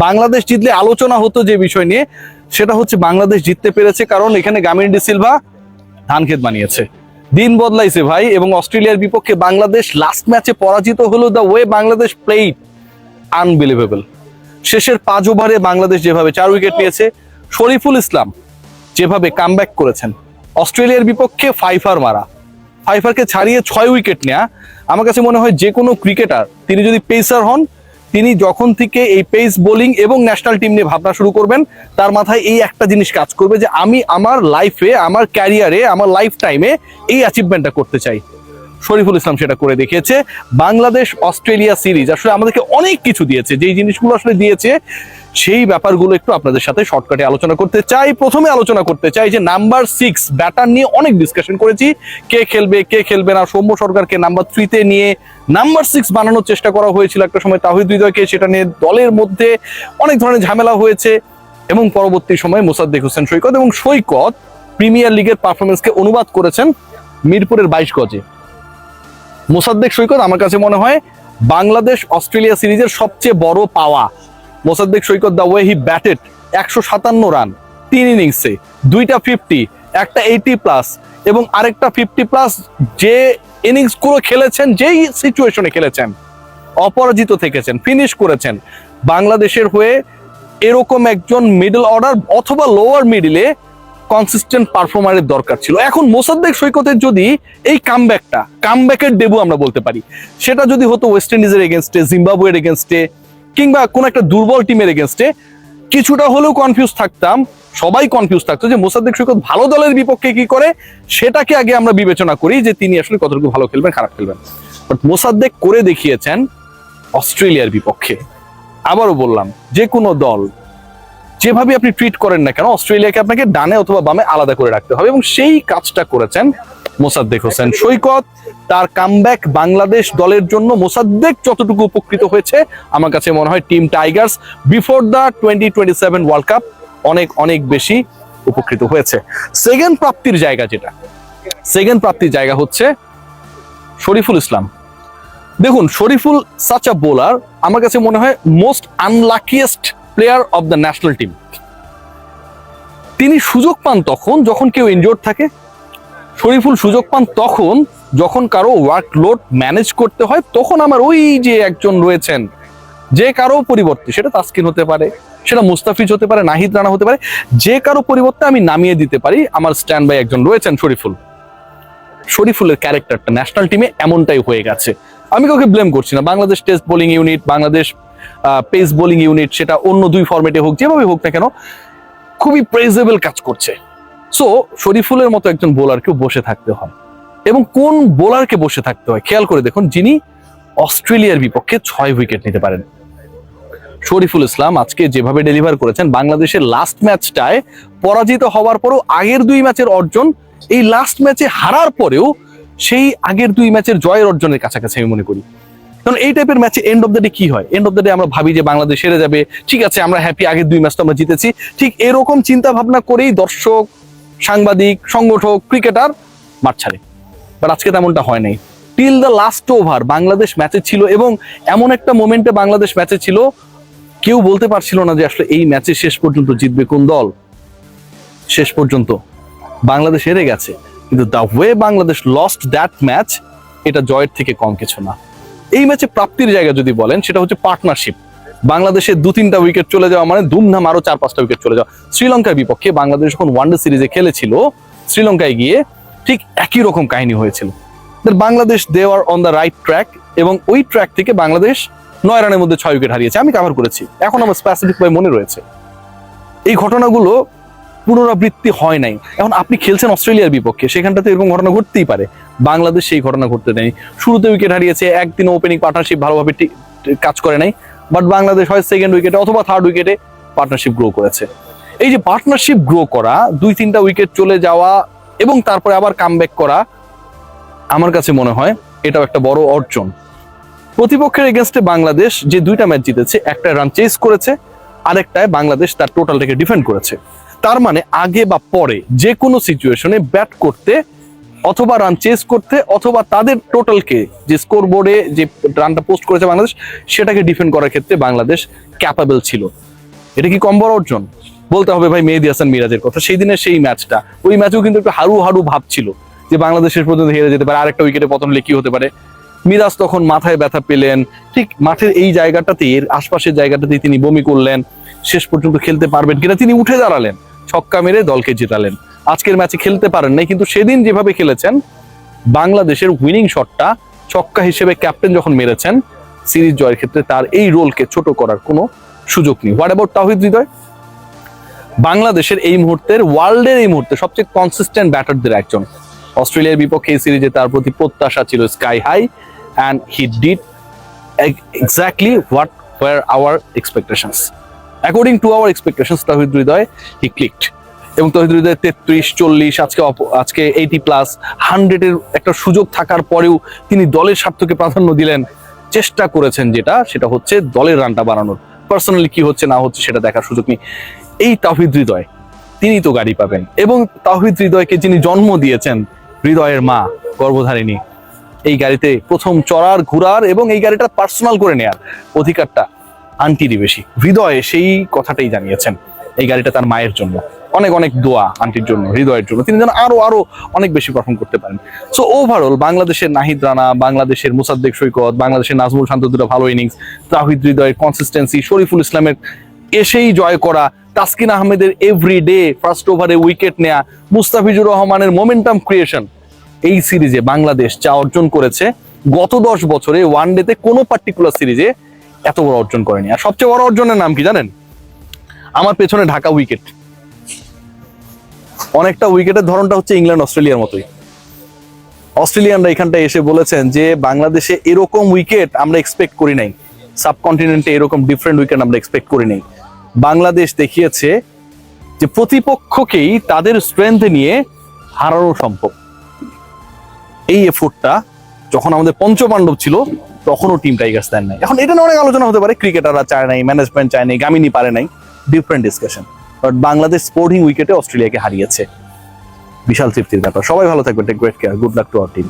বাংলাদেশ জিতলে আলোচনা হতো যে বিষয় নিয়ে, সেটা হচ্ছে বাংলাদেশ জিততে পেরেছে কারণ এখানে গামিনী ডি সিলভা ধান ক্ষেত বানিয়েছে। দিন বদলাইছে ভাই, এবং অস্ট্রেলিয়ার বিপক্ষে বাংলাদেশ লাস্ট ম্যাচে পরাজিত হলো। The way Bangladesh played unbelievable. শেষের 5 ওভারে বাংলাদেশ যেভাবে 4 উইকেট নিয়েছে, শরীফুল ইসলাম যেভাবে কামব্যাক করেছেন, অস্ট্রেলিয়ার বিপক্ষে ফাইফার মারা, ফাইফারকে ছাড়িয়ে 6 উইকেট নেওয়া, আমার কাছে মনে হয় যে কোনো ক্রিকেটার তিনি যদি পেসার হন, তিনি যখন থেকে এই পেস বোলিং এবং ন্যাশনাল টিম নিয়ে ভাবনা শুরু করবেন, তার মাথায় এই একটা জিনিস কাজ করবে যে আমি আমার লাইফে, আমার ক্যারিয়ারে, আমার লাইফ টাইমে এই অ্যাচিভমেন্টটা করতে চাই। শরীফুল ইসলাম সেটা করে দেখিয়েছে। বাংলাদেশ অস্ট্রেলিয়া সিরিজ আসলে আমাদেরকে অনেক কিছু দিয়েছে, যেই জিনিসগুলো আসলে দিয়েছে সেই ব্যাপারগুলো একটু আপনাদের সাথে শর্টকাটে আলোচনা করতে চাই। প্রথমে আলোচনা করতে চাই যে নাম্বার 6 ব্যাটার নিয়ে অনেক ডিসকাশন করেছি, কে খেলবে কে খেলবে না। সৌম্য সরকারকে নাম্বার 3-তে নিয়ে নাম্বার 6 বানানোর চেষ্টা করা হয়েছিল একটা সময় তাহিদ হৃদয়কে, সেটা নিয়ে দলের মধ্যে অনেক ধরনের ঝামেলা হয়েছে, এবং পরবর্তী সময় মোসাদ্দেক হোসেন সৈকত, এবং সৈকত প্রিমিয়ার লিগের পারফরমেন্সকে অনুবাদ করেছেন মিরপুরের 22 গজে। মোসাদ্দেক সৈকত আমার কাছে মনে হয় বাংলাদেশ অস্ট্রেলিয়া সিরিজের সবচেয়ে বড় পাওয়া। Mosaddek Saikat the way he batted, 157 run 3 ইনিংসে, 2টা 50, একটা 80+ এবং আরেকটা 50+, যে ইনিংস গুলো খেলেছেন, যেই সিচুয়েশনে খেলেছেন, অপরাজিত থেকেছেন, ফিনিশ করেছেন। বাংলাদেশের হয়ে এরকম একজন মিডল অর্ডার অথবা লোয়ার মিডিলে কনসিস্টেন্ট পারফর্মারের দরকার ছিল। এখন মোসাদ্দেক সৈকতের যদি এই কামব্যাকের ডেবু আমরা বলতে পারি, সেটা যদি হতো ওয়েস্ট ইন্ডিজের এগেনস্টে, জিম্বাবুয়ের এগেনস্টে, কিংবা কোন একটা দুর্বল টিমের এগেনস্টে, কিছুটা হলেও কনফিউজ থাকতাম, সবাই কনফিউজ থাকতো যে মোসাদ্দেক সৈকত ভালো দলের বিপক্ষে কি করে, সেটাকে আগে আমরা বিবেচনা করি যে তিনি আসলে কতটুকু ভালো খেলবেন, খারাপ খেলবেন। বাট মোসাদ্দেক করে দেখিয়েছেন অস্ট্রেলিয়ার বিপক্ষে। আবারও বললাম, যে কোনো দল যেভাবে আপনি ট্রিট করেন না কেন, অস্ট্রেলিয়াকে আপনাকে ডানে অথবা বামে আলাদা করে রাখতে হবে, এবং সেই কাজটা করেছেন মোসাদ্দেক হোসেন সৈকত। তার কামব্যাক বাংলাদেশ দলের জন্য মোসাদ্দেক যতটুকু উপকৃত হয়েছে, আমার কাছে মনে হয় team Tigers before the 2027 world cup অনেক অনেক বেশি উপকৃত হয়েছে। সেকেন্ড প্রাপ্তির জায়গা হচ্ছে শরীফুল ইসলাম। দেখুন, শরীফুল সাচ আ বোলার, আমার কাছে মনে হয় most unluckiest player of the national team. তিনি সুযোগ পান তখন যখন কেউ ইনজোর্ড থাকে, শরীফুল সুযোগ পান তখন যখন কারো ওয়ার্কলোড ম্যানেজ করতে হয়, তখন আমার ওই যে একজন রয়েছেন যে কারো পরিবর্তে, সেটা তাসকিন হতে পারে, সেটা মুস্তাফিজ হতে পারে, নাহিদ রানা হতে পারে, যে কারো পরিবর্তে আমি নামিয়ে দিতে পারি, আমার স্ট্যান্ড বাই একজন রয়েছেন শরীফুলের ক্যারেক্টারটা ন্যাশনাল টিমে এমনটাই হয়ে গেছে। আমি কাউকে ব্লেম করছি না, Bangladesh test bowling unit, Bangladesh pace bowling unit, সেটা অন্য 2 ফরম্যাটে হোক, যেভাবে হোক না কেন, খুবই প্রেজেবল কাজ করছে। সো শরীফুলের মতো একজন বোলারকেও বসে থাকতে হয়, এবং কোন বোলারকে বসে থাকতে হয় খেয়াল করে দেখুন, যিনি অস্ট্রেলিয়ার বিপক্ষে 6 উইকেট নিতে পারেন। শরীফুল ইসলাম আজকে যেভাবে ডেলিভার করেছেন, বাংলাদেশের লাস্ট ম্যাচটায় পরাজিত হওয়ার পরেও আগের 2 ম্যাচের অর্জন, এই লাস্ট ম্যাচে হারার পরেও সেই আগের 2 ম্যাচের জয়ের অর্জনের কাছাকাছি আমি মনে করি। কারণ এই টাইপের ম্যাচে এন্ড অফ দ্য ডে কি হয়, এন্ড অফ দ্য ডে আমরা ভাবি যে বাংলাদেশ হেরে যাবে, ঠিক আছে আমরা হ্যাপি, আগের 2 ম্যাচ তো আমরা জিতেছি, ঠিক এরকম চিন্তা ভাবনা করেই দর্শক, সাংবাদিক, সংগঠক, ক্রিকেটার মাঠ ছাড়ে। বাট আজকে তেমনটা হয় নাই। Till the last over Bangladesh ম্যাচে ছিল, এবং এমন একটা মোমেন্টে বাংলাদেশ ম্যাচে ছিল, কেউ বলতে পারছিল না যে আসলে এই ম্যাচে শেষ পর্যন্ত জিতবে কোন দল। শেষ পর্যন্ত বাংলাদেশ হেরে গেছে, কিন্তু the way Bangladesh lost that match, এটা জয়ের থেকে কম কিছু না। এই ম্যাচে প্রাপ্তির জায়গা যদি বলেন, সেটা হচ্ছে পার্টনারশিপ। বাংলাদেশের 2-3টা উইকেট চলে যাওয়া মানে ধুমধাম আরো 4-5টা উইকেট চলে যাওয়া। শ্রীলঙ্কার বিপক্ষে বাংলাদেশ যখন ওয়ানডে সিরিজে খেলেছিল, শ্রীলঙ্কায় গিয়ে ঠিক একই রকম কাহিনী হয়েছিল। বাংলাদেশ দে আর অন দ্য রাইট ট্র্যাক, এবং ওই ট্র্যাক থেকে বাংলাদেশ 9 রানের মধ্যে 6 উইকেট হারিয়েছে। আমি কভার করেছি, এখন আমার স্পেসিফিক ভাবে মনে রয়েছে। এই ঘটনাগুলো পুনরাবৃত্তি হয় নাই। এখন আপনি খেলছেন অস্ট্রেলিয়ার বিপক্ষে, সেখানটাতে এরকম ঘটনা ঘটতেই পারে, বাংলাদেশ সেই ঘটনা ঘটতে দেয়নি। শুরুতে উইকেট হারিয়েছে, একদিনও ওপেনিং পার্টনারশিপ ভালোভাবে কাজ করে নাই, বাট বাংলাদেশ হয় সেকেন্ড উইকেটে অথবা থার্ড উইকেটে পার্টনারশিপ গ্রো করেছে। এই যে পার্টনারশিপ গ্রো করা, 2-3টা উইকেট চলে যাওয়া এবং তারপরে আবার কামব্যাক করা, আমার কাছে মনে হয় এটাও একটা বড় অর্জন। প্রতিপক্ষের এগেনস্টে বাংলাদেশ যে 2টা ম্যাচ জিতেছে, একটা রান চেস করেছে, আরেকটায় বাংলাদেশ তার টোটালটাকে ডিফেন্ড করেছে। তার মানে আগে বা পরে যে কোনো সিচুয়েশনে ব্যাট করতে অথবা রান চেস করতে, অথবা তাদের টোটালকে যে স্কোর বোর্ডে যে রানটা পোস্ট করেছে বাংলাদেশ সেটাকে ডিফেন্ড করার ক্ষেত্রে বাংলাদেশ ক্যাপাবল ছিল। এটা কি কম বড় অর্জন? বলতে হবে ভাই মেহেদী হাসান মিরাজের কথা। সেই দিনের সেই ম্যাচটা, ওই ম্যাচেও কিন্তু একটু হারু হারু ভাব ছিল যে বাংলাদেশের পর্যন্ত হেরে যেতে পারে, আরেকটা উইকেটে পতন হলে কি হতে পারে। মিরাজ তখন মাথায় ব্যথা পেলেন, ঠিক মাঠের এই জায়গাটাতে, এর আশপাশের জায়গাটাতেই তিনি বমি করলেন। শেষ পর্যন্ত খেলতে পারবেন কিনা তিনি উঠে দাঁড়ালেন, ছক্কা মেরে দলকে জেতালেন। আজকের ম্যাচে খেলতে পারেন নাই, কিন্তু সেদিন যেভাবে খেলেছেন, বাংলাদেশের উইনিং শটটা ছক্কা হিসেবে ক্যাপ্টেন যখন মেরেছেন, সিরিজ জয়ের ক্ষেত্রে তার এই রোলকে ছোট করার কোনো সুযোগ নেই। What about Towhid Hridoy? বাংলাদেশের এই মুহূর্তের, ওয়ার্ল্ডের এই মুহূর্তে সবচেয়ে কনসিস্টেন্ট ব্যাটারদের একজন। অস্ট্রেলিয়ার বিপক্ষে এই সিরিজে তার প্রতি প্রত্যাশা ছিল sky high, and he did exactly what were our expectations. According to our expectations, Towhid Hridoy he clicked. এবং তহিদ হৃদয় 33, 40, আজকে 80+, 100-এর একটা সুযোগ থাকার পরেও তিনি দলের স্বার্থকে প্রাধান্য দিলেন। চেষ্টা করেছেন সেটা হচ্ছে দলের রানটা বাড়ানোর। পার্সোনালি কি হচ্ছে না হচ্ছে সেটা দেখার সুযোগ নেই। এই তাওহিদ হৃদয়, তিনি তো গাড়ি পাবেন। এবং তাওহিদ হৃদয়কে যিনি জন্ম দিয়েছেন, হৃদয়ের মা গর্ভধারিণী, এই গাড়িতে প্রথম চড়ার, ঘোরার এবং এই গাড়িটা পার্সোনাল করে নেয়ার অধিকারটা আন্টিরই বেশি। হৃদয় সেই কথাটাই জানিয়েছেন, এই গাড়িটা তার মায়ের জন্য। অনেক অনেক দোয়া আন্টির জন্য, হৃদয়ের জন্য, তিনি যেন আরো আরো অনেক বেশি পারফর্ম করতে পারেন। সো ওভারঅল বাংলাদেশের নাহিদ রানা, বাংলাদেশের মুসাদ্দেক সৈকত, বাংলাদেশের নাজমুল শান্ত দুটো ভালো ইনিংস, তাওহিদ হৃদয়ের কনসিস্টেন্সি, শরীফুল ইসলামের এসেই জয় করা, তাসকিন আহমেদের এভরিডে ফার্স্ট ওভারে উইকেট নেয়া, মুস্তাফিজুর রহমানের মোমেন্টাম ক্রিয়েশন, এই সিরিজে বাংলাদেশ যা অর্জন করেছে গত 10 বছরে ওয়ানডেতে কোনো পার্টিকুলার সিরিজে এত বড় অর্জন করেনি। আর সবচেয়ে বড় অর্জনের নাম কি জানেন? আমার পেছনে ঢাকা উইকেট। অনেকটা উইকেটের ধরনটা হচ্ছে ইংল্যান্ড অস্ট্রেলিয়ার মতোই। অস্ট্রেলিয়ানরা এখানটা এসে বলেছেন যে বাংলাদেশে এরকম উইকেট আমরা এক্সপেক্ট করি নাই, সাবকন্টিনেন্টে এরকম ডিফারেন্ট উইকেট আমরা এক্সপেক্ট করি নাই। বাংলাদেশ দেখিয়েছে যে প্রতিপক্ষকেই তাদের স্ট্রেংথ নিয়ে হারানো সম্ভব। এই এফোর্টটা যখন আমাদের পঞ্চপাণ্ডব ছিল তখনও টিম টাইগার্স দেন নাই। এখন এটা নিয়ে অনেক আলোচনা হতে পারে, ক্রিকেটাররা চায় নাই, ম্যানেজমেন্ট চায় নাই, গামিনী পারে নাই, different discussion. But Bangladesh sporting উইকেটে অস্ট্রেলিয়াকে হারিয়েছে, বিশাল তৃপ্তির ব্যাপার। সবাই ভালো থাকবেন, take great care, good luck to our team.